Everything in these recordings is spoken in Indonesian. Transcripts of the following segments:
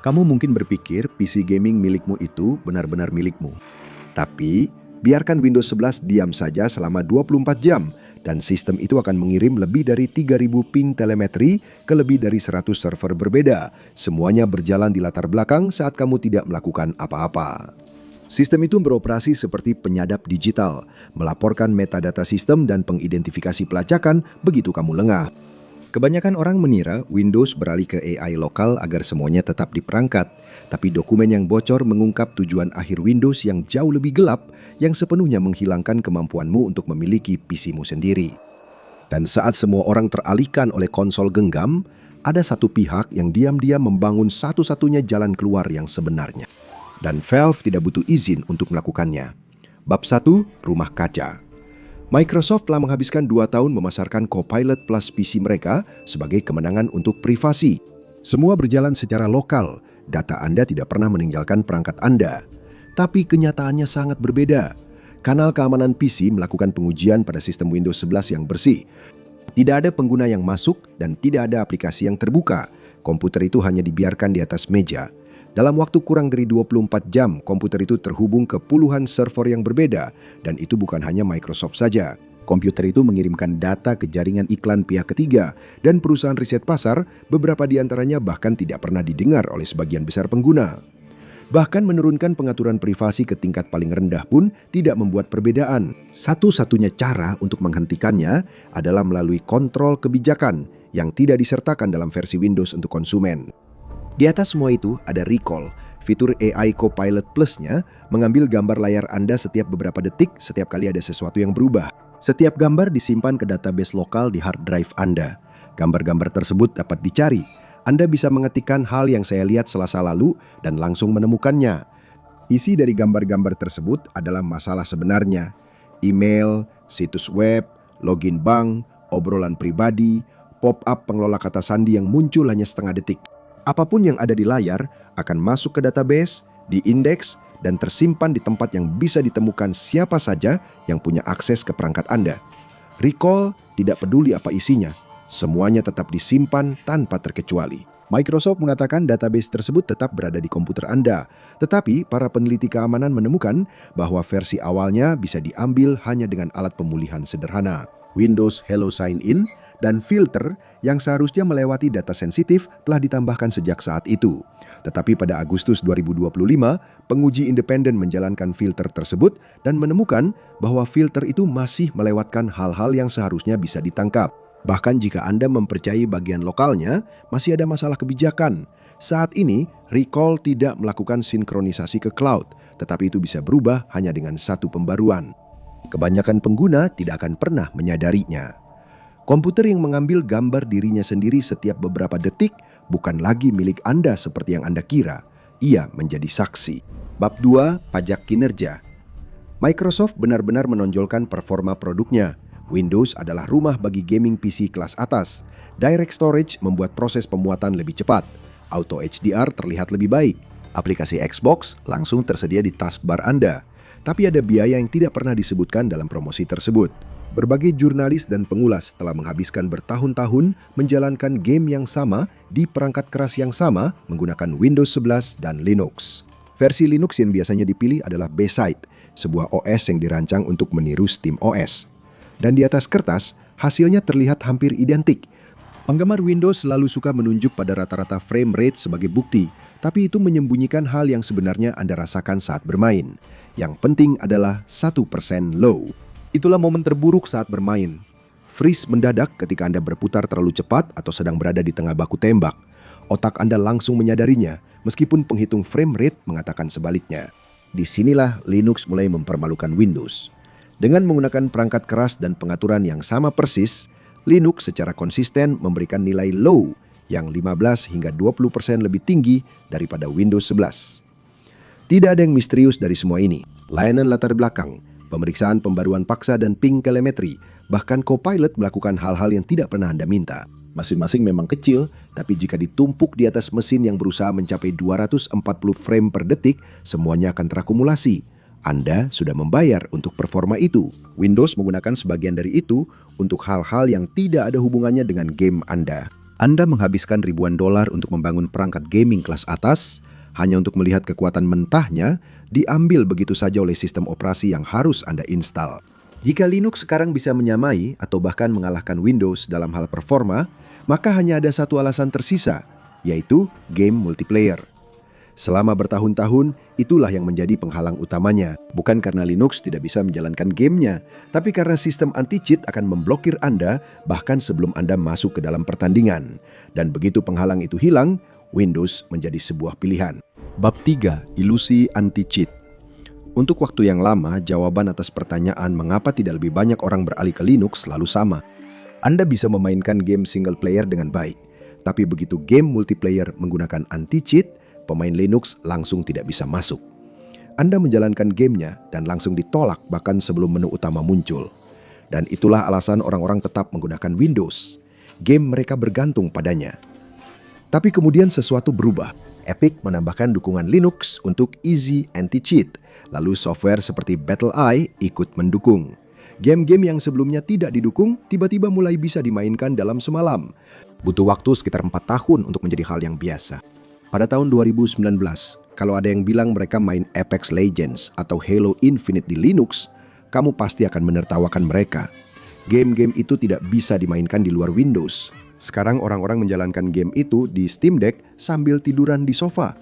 Kamu mungkin berpikir PC gaming milikmu itu benar-benar milikmu. Tapi, biarkan Windows 11 diam saja selama 24 jam dan sistem itu akan mengirim lebih dari 3.000 ping telemetri ke lebih dari 100 server berbeda. Semuanya berjalan di latar belakang saat kamu tidak melakukan apa-apa. Sistem itu beroperasi seperti penyadap digital, melaporkan metadata sistem dan pengidentifikasi pelacakan begitu kamu lengah. Kebanyakan orang mengira Windows beralih ke AI lokal agar semuanya tetap di perangkat, tapi dokumen yang bocor mengungkap tujuan akhir Windows yang jauh lebih gelap yang sepenuhnya menghilangkan kemampuanmu untuk memiliki PC-mu sendiri. Dan saat semua orang teralihkan oleh konsol genggam, ada satu pihak yang diam-diam membangun satu-satunya jalan keluar yang sebenarnya. Dan Valve tidak butuh izin untuk melakukannya. Bab 1, Rumah Kaca. Microsoft telah menghabiskan 2 tahun memasarkan Copilot Plus PC mereka sebagai kemenangan untuk privasi. Semua berjalan secara lokal, data Anda tidak pernah meninggalkan perangkat Anda. Tapi kenyataannya sangat berbeda. Kanal keamanan PC melakukan pengujian pada sistem Windows 11 yang bersih. Tidak ada pengguna yang masuk dan tidak ada aplikasi yang terbuka. Komputer itu hanya dibiarkan di atas meja. Dalam waktu kurang dari 24 jam, komputer itu terhubung ke puluhan server yang berbeda, dan itu bukan hanya Microsoft saja. Komputer itu mengirimkan data ke jaringan iklan pihak ketiga, dan perusahaan riset pasar, beberapa di antaranya bahkan tidak pernah didengar oleh sebagian besar pengguna. Bahkan menurunkan pengaturan privasi ke tingkat paling rendah pun tidak membuat perbedaan. Satu-satunya cara untuk menghentikannya adalah melalui kontrol kebijakan yang tidak disertakan dalam versi Windows untuk konsumen. Di atas semua itu ada Recall, fitur AI Copilot Plus-nya mengambil gambar layar Anda setiap beberapa detik setiap kali ada sesuatu yang berubah. Setiap gambar disimpan ke database lokal di hard drive Anda. Gambar-gambar tersebut dapat dicari. Anda bisa mengetikkan hal yang saya lihat Selasa lalu dan langsung menemukannya. Isi dari gambar-gambar tersebut adalah masalah sebenarnya. Email, situs web, login bank, obrolan pribadi, pop-up pengelola kata sandi yang muncul hanya setengah detik. Apapun yang ada di layar akan masuk ke database, diindeks, dan tersimpan di tempat yang bisa ditemukan siapa saja yang punya akses ke perangkat Anda. Recall tidak peduli apa isinya, semuanya tetap disimpan tanpa terkecuali. Microsoft mengatakan database tersebut tetap berada di komputer Anda, tetapi para peneliti keamanan menemukan bahwa versi awalnya bisa diambil hanya dengan alat pemulihan sederhana. Windows Hello Sign In dan filter yang seharusnya melewati data sensitif telah ditambahkan sejak saat itu. Tetapi pada Agustus 2025, penguji independen menjalankan filter tersebut dan menemukan bahwa filter itu masih melewatkan hal-hal yang seharusnya bisa ditangkap. Bahkan jika Anda mempercayai bagian lokalnya, masih ada masalah kebijakan. Saat ini, Recall tidak melakukan sinkronisasi ke cloud, tetapi itu bisa berubah hanya dengan satu pembaruan. Kebanyakan pengguna tidak akan pernah menyadarinya. Komputer yang mengambil gambar dirinya sendiri setiap beberapa detik bukan lagi milik Anda seperti yang Anda kira. Ia menjadi saksi. Bab 2, Pajak Kinerja. Microsoft benar-benar menonjolkan performa produknya. Windows adalah rumah bagi gaming PC kelas atas. Direct Storage membuat proses pemuatan lebih cepat. Auto HDR terlihat lebih baik. Aplikasi Xbox langsung tersedia di taskbar Anda. Tapi ada biaya yang tidak pernah disebutkan dalam promosi tersebut. Berbagai jurnalis dan pengulas telah menghabiskan bertahun-tahun menjalankan game yang sama di perangkat keras yang sama menggunakan Windows 11 dan Linux. Versi Linux yang biasanya dipilih adalah Bayside, sebuah OS yang dirancang untuk meniru SteamOS. Dan di atas kertas, hasilnya terlihat hampir identik. Penggemar Windows selalu suka menunjuk pada rata-rata frame rate sebagai bukti, tapi itu menyembunyikan hal yang sebenarnya Anda rasakan saat bermain. Yang penting adalah 1% low. Itulah momen terburuk saat bermain. Freeze mendadak ketika Anda berputar terlalu cepat atau sedang berada di tengah baku tembak. Otak Anda langsung menyadarinya, meskipun penghitung frame rate mengatakan sebaliknya. Disinilah Linux mulai mempermalukan Windows. Dengan menggunakan perangkat keras dan pengaturan yang sama persis, Linux secara konsisten memberikan nilai low yang 15 hingga 20% lebih tinggi daripada Windows 11. Tidak ada yang misterius dari semua ini. Layanan latar belakang, pemeriksaan pembaruan paksa dan ping telemetri, bahkan Copilot melakukan hal-hal yang tidak pernah Anda minta. Masing-masing memang kecil, tapi jika ditumpuk di atas mesin yang berusaha mencapai 240 frame per detik, semuanya akan terakumulasi. Anda sudah membayar untuk performa itu. Windows menggunakan sebagian dari itu untuk hal-hal yang tidak ada hubungannya dengan game Anda. Anda menghabiskan ribuan dolar untuk membangun perangkat gaming kelas atas, hanya untuk melihat kekuatan mentahnya diambil begitu saja oleh sistem operasi yang harus Anda install. Jika Linux sekarang bisa menyamai atau bahkan mengalahkan Windows dalam hal performa, maka hanya ada satu alasan tersisa, yaitu game multiplayer. Selama bertahun-tahun, itulah yang menjadi penghalang utamanya. Bukan karena Linux tidak bisa menjalankan gamenya, tapi karena sistem anti-cheat akan memblokir Anda bahkan sebelum Anda masuk ke dalam pertandingan. Dan begitu penghalang itu hilang, Windows menjadi sebuah pilihan. Bab 3. Ilusi anti-cheat. Untuk waktu yang lama, jawaban atas pertanyaan mengapa tidak lebih banyak orang beralih ke Linux selalu sama. Anda bisa memainkan game single player dengan baik, tapi begitu game multiplayer menggunakan anti-cheat, pemain Linux langsung tidak bisa masuk. Anda menjalankan gamenya dan langsung ditolak bahkan sebelum menu utama muncul. Dan itulah alasan orang-orang tetap menggunakan Windows. Game mereka bergantung padanya. Tapi kemudian sesuatu berubah. Epic menambahkan dukungan Linux untuk Easy Anti-Cheat. Lalu software seperti BattleEye ikut mendukung. Game-game yang sebelumnya tidak didukung tiba-tiba mulai bisa dimainkan dalam semalam. Butuh waktu sekitar 4 tahun untuk menjadi hal yang biasa. Pada tahun 2019, kalau ada yang bilang mereka main Apex Legends atau Halo Infinite di Linux, kamu pasti akan menertawakan mereka. Game-game itu tidak bisa dimainkan di luar Windows. Sekarang orang-orang menjalankan game itu di Steam Deck sambil tiduran di sofa.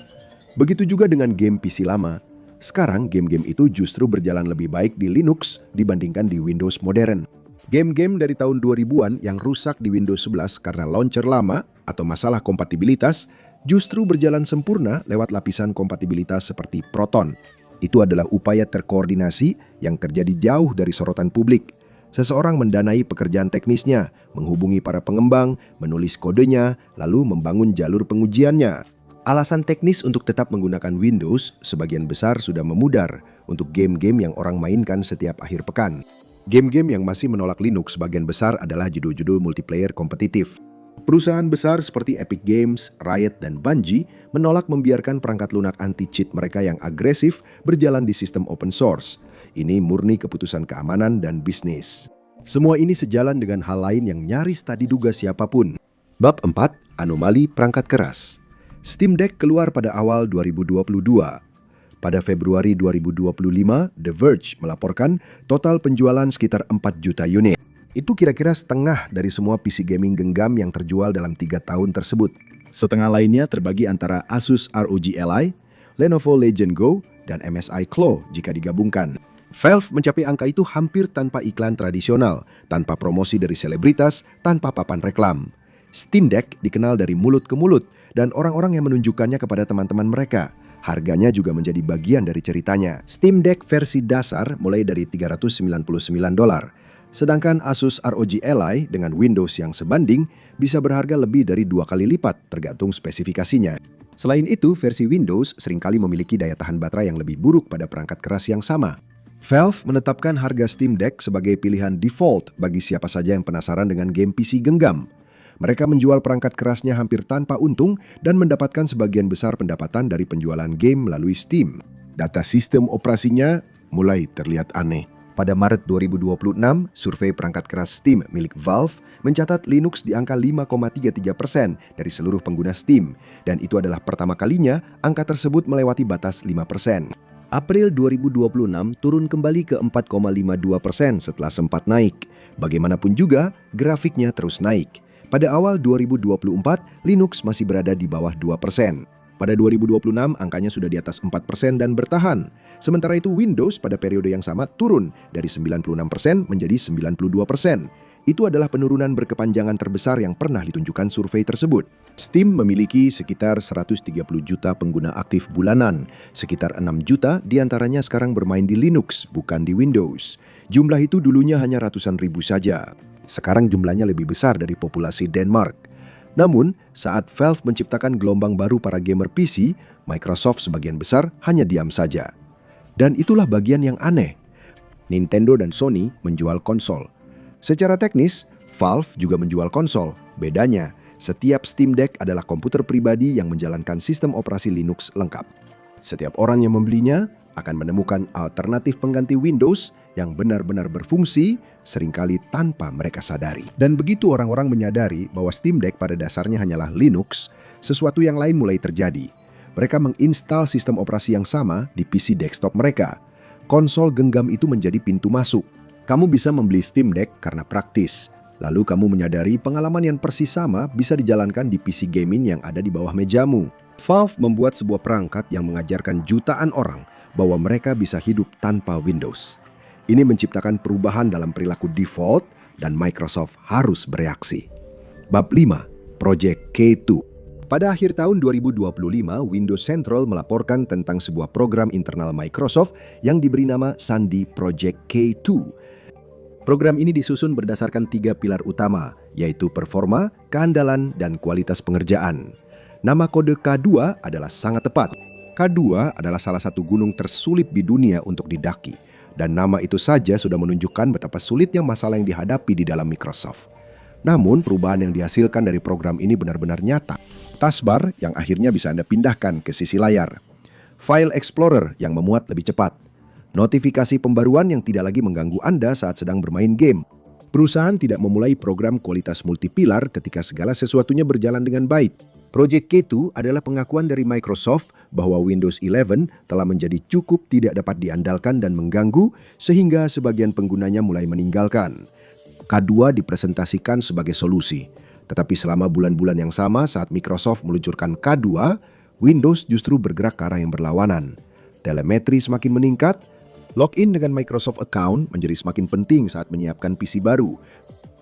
Begitu juga dengan game PC lama. Sekarang game-game itu justru berjalan lebih baik di Linux dibandingkan di Windows modern. Game-game dari tahun 2000-an yang rusak di Windows 11 karena launcher lama atau masalah kompatibilitas justru berjalan sempurna lewat lapisan kompatibilitas seperti Proton. Itu adalah upaya terkoordinasi yang terjadi jauh dari sorotan publik. Seseorang mendanai pekerjaan teknisnya, menghubungi para pengembang, menulis kodenya, lalu membangun jalur pengujiannya. Alasan teknis untuk tetap menggunakan Windows sebagian besar sudah memudar untuk game-game yang orang mainkan setiap akhir pekan. Game-game yang masih menolak Linux sebagian besar adalah judul-judul multiplayer kompetitif. Perusahaan besar seperti Epic Games, Riot, dan Bungie menolak membiarkan perangkat lunak anti-cheat mereka yang agresif berjalan di sistem open source. Ini murni keputusan keamanan dan bisnis. Semua ini sejalan dengan hal lain yang nyaris tak diduga siapapun. Bab 4. Anomali perangkat keras. Steam Deck keluar pada awal 2022. Pada Februari 2025, The Verge melaporkan total penjualan sekitar 4 juta unit. Itu kira-kira setengah dari semua PC gaming genggam yang terjual dalam 3 tahun tersebut. Setengah lainnya terbagi antara Asus ROG Ally, Lenovo Legion Go, dan MSI Claw jika digabungkan. Valve mencapai angka itu hampir tanpa iklan tradisional, tanpa promosi dari selebritas, tanpa papan reklam. Steam Deck dikenal dari mulut ke mulut dan orang-orang yang menunjukkannya kepada teman-teman mereka. Harganya juga menjadi bagian dari ceritanya. Steam Deck versi dasar mulai dari $399. Sedangkan Asus ROG Ally dengan Windows yang sebanding bisa berharga lebih dari 2 kali lipat tergantung spesifikasinya. Selain itu, versi Windows seringkali memiliki daya tahan baterai yang lebih buruk pada perangkat keras yang sama. Valve menetapkan harga Steam Deck sebagai pilihan default bagi siapa saja yang penasaran dengan game PC genggam. Mereka menjual perangkat kerasnya hampir tanpa untung dan mendapatkan sebagian besar pendapatan dari penjualan game melalui Steam. Data sistem operasinya mulai terlihat aneh. Pada Maret 2026, survei perangkat keras Steam milik Valve mencatat Linux di angka 5,33% dari seluruh pengguna Steam, dan itu adalah pertama kalinya angka tersebut melewati batas 5%. April 2026 turun kembali ke 4,52% setelah sempat naik. Bagaimanapun juga, grafiknya terus naik. Pada awal 2024, Linux masih berada di bawah 2%. Pada 2026, angkanya sudah di atas 4% dan bertahan. Sementara itu, Windows pada periode yang sama turun dari 96% menjadi 92%. Itu adalah penurunan berkepanjangan terbesar yang pernah ditunjukkan survei tersebut. Steam memiliki sekitar 130 juta pengguna aktif bulanan. Sekitar 6 juta diantaranya sekarang bermain di Linux, bukan di Windows. Jumlah itu dulunya hanya ratusan ribu saja. Sekarang jumlahnya lebih besar dari populasi Denmark. Namun, saat Valve menciptakan gelombang baru para gamer PC, Microsoft sebagian besar hanya diam saja. Dan itulah bagian yang aneh. Nintendo dan Sony menjual konsol. Secara teknis, Valve juga menjual konsol. Bedanya, setiap Steam Deck adalah komputer pribadi yang menjalankan sistem operasi Linux lengkap. Setiap orang yang membelinya akan menemukan alternatif pengganti Windows yang benar-benar berfungsi, seringkali tanpa mereka sadari. Dan begitu orang-orang menyadari bahwa Steam Deck pada dasarnya hanyalah Linux, sesuatu yang lain mulai terjadi. Mereka menginstal sistem operasi yang sama di PC desktop mereka. Konsol genggam itu menjadi pintu masuk. Kamu bisa membeli Steam Deck karena praktis. Lalu kamu menyadari pengalaman yang persis sama bisa dijalankan di PC gaming yang ada di bawah mejamu. Valve membuat sebuah perangkat yang mengajarkan jutaan orang bahwa mereka bisa hidup tanpa Windows. Ini menciptakan perubahan dalam perilaku default dan Microsoft harus bereaksi. Bab 5, Project K2. Pada akhir tahun 2025, Windows Central melaporkan tentang sebuah program internal Microsoft yang diberi nama Sandy Project K2. Program ini disusun berdasarkan 3 pilar utama, yaitu performa, keandalan, dan kualitas pengerjaan. Nama kode K2 adalah sangat tepat. K2 adalah salah satu gunung tersulit di dunia untuk didaki, dan nama itu saja sudah menunjukkan betapa sulitnya masalah yang dihadapi di dalam Microsoft. Namun, perubahan yang dihasilkan dari program ini benar-benar nyata. Taskbar yang akhirnya bisa Anda pindahkan ke sisi layar. File Explorer yang memuat lebih cepat. Notifikasi pembaruan yang tidak lagi mengganggu Anda saat sedang bermain game. Perusahaan tidak memulai program kualitas multipilar ketika segala sesuatunya berjalan dengan baik. Project K2 adalah pengakuan dari Microsoft bahwa Windows 11 telah menjadi cukup tidak dapat diandalkan dan mengganggu sehingga sebagian penggunanya mulai meninggalkan. K2 dipresentasikan sebagai solusi. Tetapi selama bulan-bulan yang sama saat Microsoft meluncurkan K2, Windows justru bergerak ke arah yang berlawanan. Telemetri semakin meningkat, login dengan Microsoft Account menjadi semakin penting saat menyiapkan PC baru.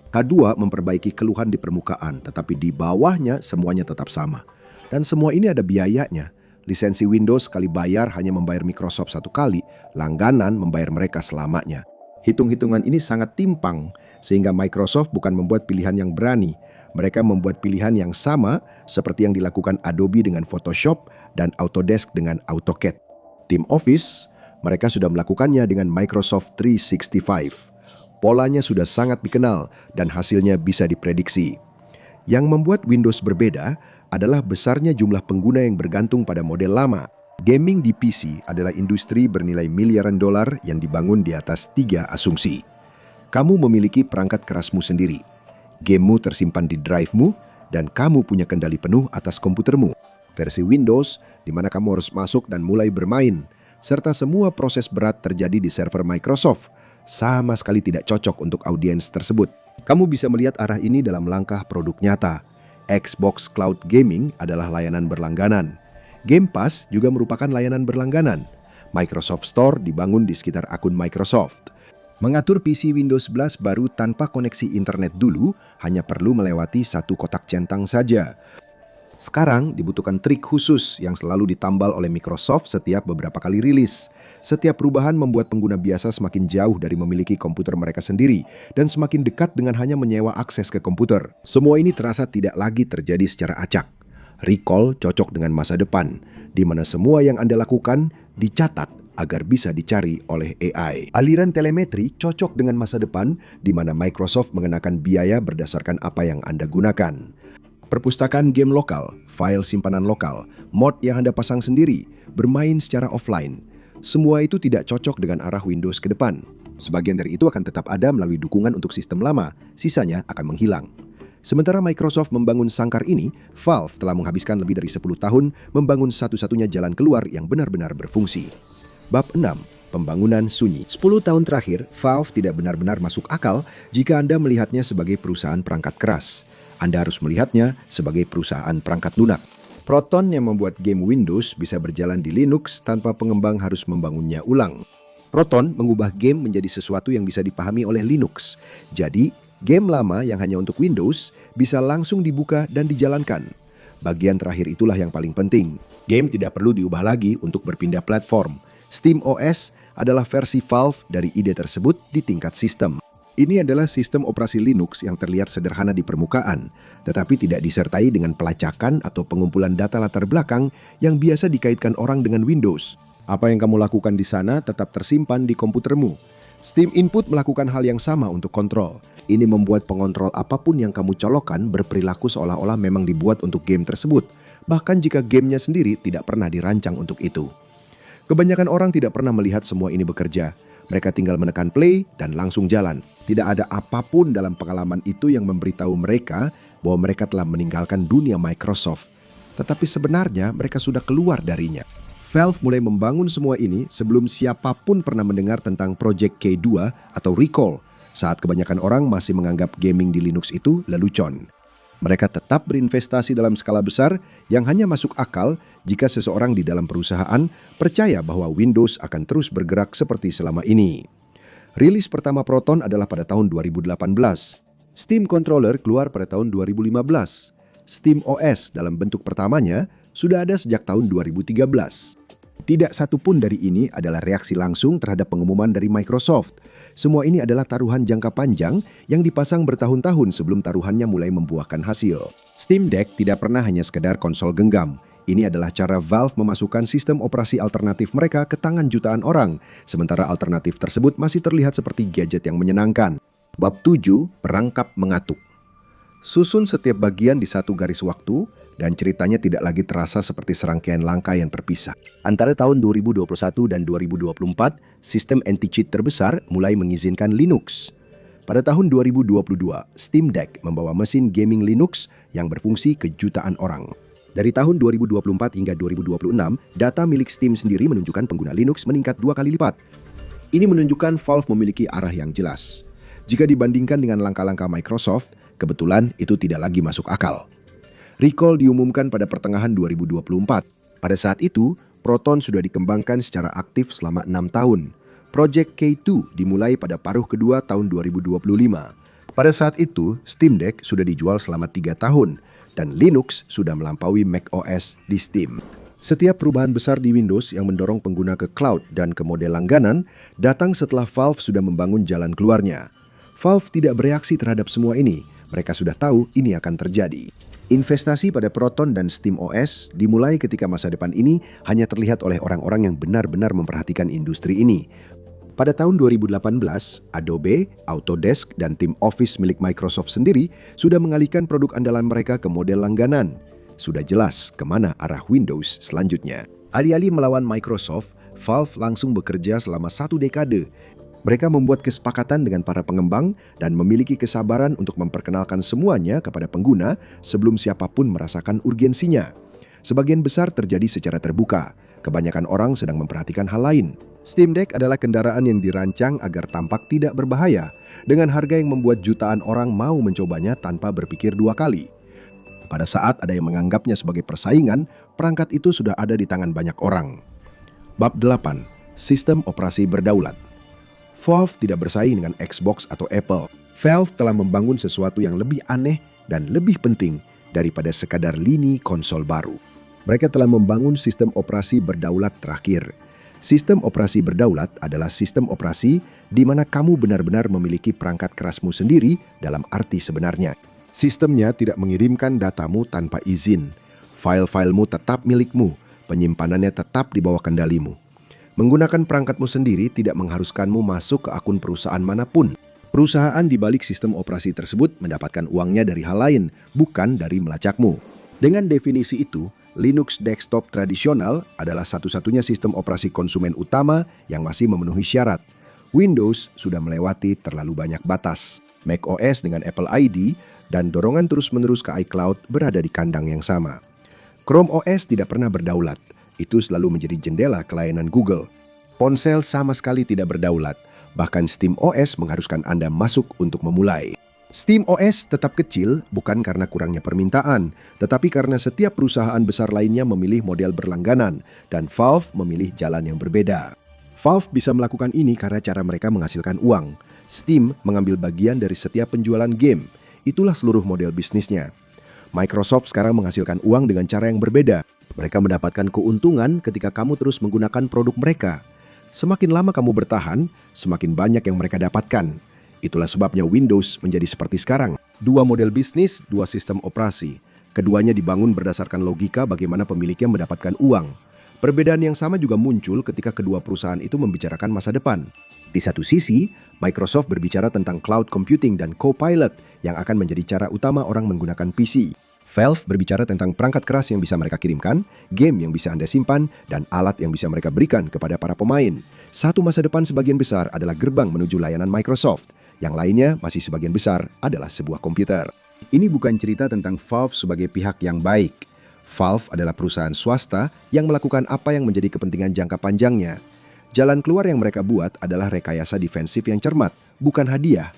K2 memperbaiki keluhan di permukaan, tetapi di bawahnya semuanya tetap sama. Dan semua ini ada biayanya. Lisensi Windows sekali bayar hanya membayar Microsoft 1 kali, langganan membayar mereka selamanya. Hitung-hitungan ini sangat timpang, sehingga Microsoft bukan membuat pilihan yang berani. Mereka membuat pilihan yang sama seperti yang dilakukan Adobe dengan Photoshop dan Autodesk dengan AutoCAD. Tim Office, mereka sudah melakukannya dengan Microsoft 365. Polanya sudah sangat dikenal dan hasilnya bisa diprediksi. Yang membuat Windows berbeda adalah besarnya jumlah pengguna yang bergantung pada model lama. Gaming di PC adalah industri bernilai miliaran dolar yang dibangun di atas 3 asumsi. Kamu memiliki perangkat kerasmu sendiri. Gamemu tersimpan di drive-mu, dan kamu punya kendali penuh atas komputermu. Versi Windows, di mana kamu harus masuk dan mulai bermain, serta semua proses berat terjadi di server Microsoft, sama sekali tidak cocok untuk audiens tersebut. Kamu bisa melihat arah ini dalam langkah produk nyata. Xbox Cloud Gaming adalah layanan berlangganan. Game Pass juga merupakan layanan berlangganan. Microsoft Store dibangun di sekitar akun Microsoft. Mengatur PC Windows 11 baru tanpa koneksi internet dulu hanya perlu melewati 1 kotak centang saja. Sekarang dibutuhkan trik khusus yang selalu ditambal oleh Microsoft setiap beberapa kali rilis. Setiap perubahan membuat pengguna biasa semakin jauh dari memiliki komputer mereka sendiri dan semakin dekat dengan hanya menyewa akses ke komputer. Semua ini terasa tidak lagi terjadi secara acak. Recall cocok dengan masa depan, di mana semua yang Anda lakukan dicatat agar bisa dicari oleh AI. Aliran telemetri cocok dengan masa depan, di mana Microsoft mengenakan biaya berdasarkan apa yang Anda gunakan. Perpustakaan game lokal, file simpanan lokal, mod yang Anda pasang sendiri, bermain secara offline. Semua itu tidak cocok dengan arah Windows ke depan. Sebagian dari itu akan tetap ada melalui dukungan untuk sistem lama, sisanya akan menghilang. Sementara Microsoft membangun sangkar ini, Valve telah menghabiskan lebih dari 10 tahun membangun satu-satunya jalan keluar yang benar-benar berfungsi. Bab 6. Pembangunan sunyi. 10 tahun terakhir, Valve tidak benar-benar masuk akal jika Anda melihatnya sebagai perusahaan perangkat keras. Anda harus melihatnya sebagai perusahaan perangkat lunak. Proton yang membuat game Windows bisa berjalan di Linux tanpa pengembang harus membangunnya ulang. Proton mengubah game menjadi sesuatu yang bisa dipahami oleh Linux. Jadi, game lama yang hanya untuk Windows bisa langsung dibuka dan dijalankan. Bagian terakhir itulah yang paling penting. Game tidak perlu diubah lagi untuk berpindah platform. SteamOS adalah versi Valve dari ide tersebut di tingkat sistem. Ini adalah sistem operasi Linux yang terlihat sederhana di permukaan, tetapi tidak disertai dengan pelacakan atau pengumpulan data latar belakang yang biasa dikaitkan orang dengan Windows. Apa yang kamu lakukan di sana tetap tersimpan di komputermu. Steam Input melakukan hal yang sama untuk kontrol. Ini membuat pengontrol apapun yang kamu colokkan berperilaku seolah-olah memang dibuat untuk game tersebut, bahkan jika gamenya sendiri tidak pernah dirancang untuk itu. Kebanyakan orang tidak pernah melihat semua ini bekerja. Mereka tinggal menekan play dan langsung jalan. Tidak ada apapun dalam pengalaman itu yang memberitahu mereka bahwa mereka telah meninggalkan dunia Microsoft. Tetapi sebenarnya mereka sudah keluar darinya. Valve mulai membangun semua ini sebelum siapapun pernah mendengar tentang Project K2 atau Recall, saat kebanyakan orang masih menganggap gaming di Linux itu lelucon. Mereka tetap berinvestasi dalam skala besar yang hanya masuk akal jika seseorang di dalam perusahaan percaya bahwa Windows akan terus bergerak seperti selama ini. Rilis pertama Proton adalah pada tahun 2018. Steam Controller keluar pada tahun 2015. Steam OS dalam bentuk pertamanya sudah ada sejak tahun 2013. Tidak satu pun dari ini adalah reaksi langsung terhadap pengumuman dari Microsoft. Semua ini adalah taruhan jangka panjang yang dipasang bertahun-tahun sebelum taruhannya mulai membuahkan hasil. Steam Deck tidak pernah hanya sekedar konsol genggam. Ini adalah cara Valve memasukkan sistem operasi alternatif mereka ke tangan jutaan orang, sementara alternatif tersebut masih terlihat seperti gadget yang menyenangkan. Bab 7, perangkap mengatuk. Susun setiap bagian di satu garis waktu, dan ceritanya tidak lagi terasa seperti serangkaian langkah yang terpisah. Antara tahun 2021 dan 2024, sistem anti-cheat terbesar mulai mengizinkan Linux. Pada tahun 2022, Steam Deck membawa mesin gaming Linux yang berfungsi ke jutaan orang. Dari tahun 2024 hingga 2026, data milik Steam sendiri menunjukkan pengguna Linux meningkat 2 kali lipat. Ini menunjukkan Valve memiliki arah yang jelas. Jika dibandingkan dengan langkah-langkah Microsoft, kebetulan itu tidak lagi masuk akal. Recall diumumkan pada pertengahan 2024. Pada saat itu, Proton sudah dikembangkan secara aktif selama 6 tahun. Project K2 dimulai pada paruh kedua tahun 2025. Pada saat itu, Steam Deck sudah dijual selama 3 tahun, dan Linux sudah melampaui macOS di Steam. Setiap perubahan besar di Windows yang mendorong pengguna ke cloud dan ke model langganan datang setelah Valve sudah membangun jalan keluarnya. Valve tidak bereaksi terhadap semua ini. Mereka sudah tahu ini akan terjadi. Investasi pada Proton dan Steam OS dimulai ketika masa depan ini hanya terlihat oleh orang-orang yang benar-benar memperhatikan industri ini. Pada tahun 2018, Adobe, Autodesk, dan tim Office milik Microsoft sendiri sudah mengalihkan produk andalan mereka ke model langganan. Sudah jelas kemana arah Windows selanjutnya. Alih-alih melawan Microsoft, Valve langsung bekerja selama 1 dekade. Mereka membuat kesepakatan dengan para pengembang dan memiliki kesabaran untuk memperkenalkan semuanya kepada pengguna sebelum siapapun merasakan urgensinya. Sebagian besar terjadi secara terbuka. Kebanyakan orang sedang memperhatikan hal lain. Steam Deck adalah kendaraan yang dirancang agar tampak tidak berbahaya, dengan harga yang membuat jutaan orang mau mencobanya tanpa berpikir 2 kali. Pada saat ada yang menganggapnya sebagai persaingan, perangkat itu sudah ada di tangan banyak orang. Bab 8. Sistem operasi berdaulat. Valve tidak bersaing dengan Xbox atau Apple. Valve telah membangun sesuatu yang lebih aneh dan lebih penting daripada sekadar lini konsol baru. Mereka telah membangun sistem operasi berdaulat terakhir. Sistem operasi berdaulat adalah sistem operasi di mana kamu benar-benar memiliki perangkat kerasmu sendiri dalam arti sebenarnya. Sistemnya tidak mengirimkan datamu tanpa izin. File-filemu tetap milikmu, penyimpanannya tetap di bawah kendalimu. Menggunakan perangkatmu sendiri tidak mengharuskanmu masuk ke akun perusahaan manapun. Perusahaan di balik sistem operasi tersebut mendapatkan uangnya dari hal lain, bukan dari melacakmu. Dengan definisi itu, Linux desktop tradisional adalah satu-satunya sistem operasi konsumen utama yang masih memenuhi syarat. Windows sudah melewati terlalu banyak batas. macOS dengan Apple ID dan dorongan terus-menerus ke iCloud berada di kandang yang sama. Chrome OS tidak pernah berdaulat. Itu selalu menjadi jendela ke layanan Google. Ponsel sama sekali tidak berdaulat. Bahkan Steam OS mengharuskan Anda masuk untuk memulai. Steam OS tetap kecil bukan karena kurangnya permintaan, tetapi karena setiap perusahaan besar lainnya memilih model berlangganan dan Valve memilih jalan yang berbeda. Valve bisa melakukan ini karena cara mereka menghasilkan uang. Steam mengambil bagian dari setiap penjualan game. Itulah seluruh model bisnisnya. Microsoft sekarang menghasilkan uang dengan cara yang berbeda. Mereka mendapatkan keuntungan ketika kamu terus menggunakan produk mereka. Semakin lama kamu bertahan, semakin banyak yang mereka dapatkan. Itulah sebabnya Windows menjadi seperti sekarang. 2 model bisnis, 2 sistem operasi. Keduanya dibangun berdasarkan logika bagaimana pemiliknya mendapatkan uang. Perbedaan yang sama juga muncul ketika kedua perusahaan itu membicarakan masa depan. Di satu sisi, Microsoft berbicara tentang cloud computing dan Copilot yang akan menjadi cara utama orang menggunakan PC. Valve berbicara tentang perangkat keras yang bisa mereka kirimkan, game yang bisa Anda simpan, dan alat yang bisa mereka berikan kepada para pemain. Satu masa depan sebagian besar adalah gerbang menuju layanan Microsoft. Yang lainnya masih sebagian besar adalah sebuah komputer. Ini bukan cerita tentang Valve sebagai pihak yang baik. Valve adalah perusahaan swasta yang melakukan apa yang menjadi kepentingan jangka panjangnya. Jalan keluar yang mereka buat adalah rekayasa defensif yang cermat, bukan hadiah.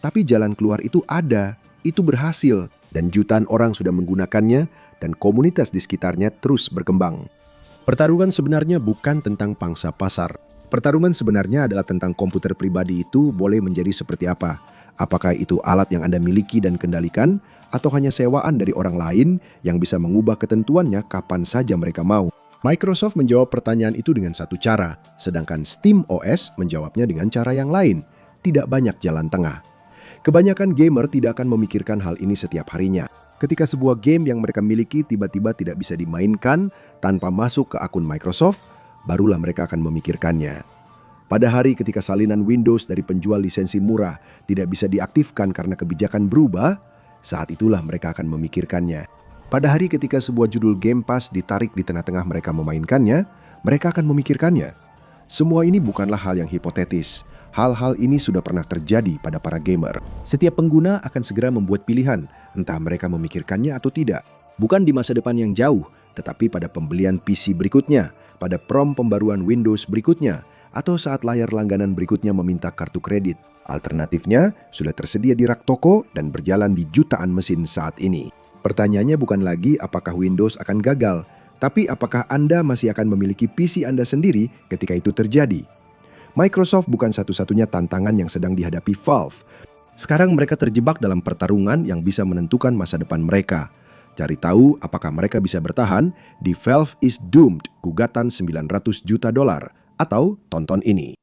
Tapi jalan keluar itu ada, itu berhasil, dan jutaan orang sudah menggunakannya, dan komunitas di sekitarnya terus berkembang. Pertarungan sebenarnya bukan tentang pangsa pasar. Pertarungan sebenarnya adalah tentang komputer pribadi itu boleh menjadi seperti apa. Apakah itu alat yang Anda miliki dan kendalikan, atau hanya sewaan dari orang lain yang bisa mengubah ketentuannya kapan saja mereka mau? Microsoft menjawab pertanyaan itu dengan satu cara, sedangkan SteamOS menjawabnya dengan cara yang lain. Tidak banyak jalan tengah. Kebanyakan gamer tidak akan memikirkan hal ini setiap harinya. Ketika sebuah game yang mereka miliki tiba-tiba tidak bisa dimainkan tanpa masuk ke akun Microsoft, barulah mereka akan memikirkannya. Pada hari ketika salinan Windows dari penjual lisensi murah tidak bisa diaktifkan karena kebijakan berubah, saat itulah mereka akan memikirkannya. Pada hari ketika sebuah judul Game Pass ditarik di tengah-tengah mereka memainkannya, mereka akan memikirkannya. Semua ini bukanlah hal yang hipotetis. Hal-hal ini sudah pernah terjadi pada para gamer. Setiap pengguna akan segera membuat pilihan, entah mereka memikirkannya atau tidak. Bukan di masa depan yang jauh, tetapi pada pembelian PC berikutnya, pada prom pembaruan Windows berikutnya, atau saat layar langganan berikutnya meminta kartu kredit. Alternatifnya sudah tersedia di rak toko dan berjalan di jutaan mesin saat ini. Pertanyaannya bukan lagi apakah Windows akan gagal, tapi apakah Anda masih akan memiliki PC Anda sendiri ketika itu terjadi. Microsoft bukan satu-satunya tantangan yang sedang dihadapi Valve. Sekarang mereka terjebak dalam pertarungan yang bisa menentukan masa depan mereka. Cari tahu apakah mereka bisa bertahan di Valve is Doomed, gugatan $900 juta, atau tonton ini.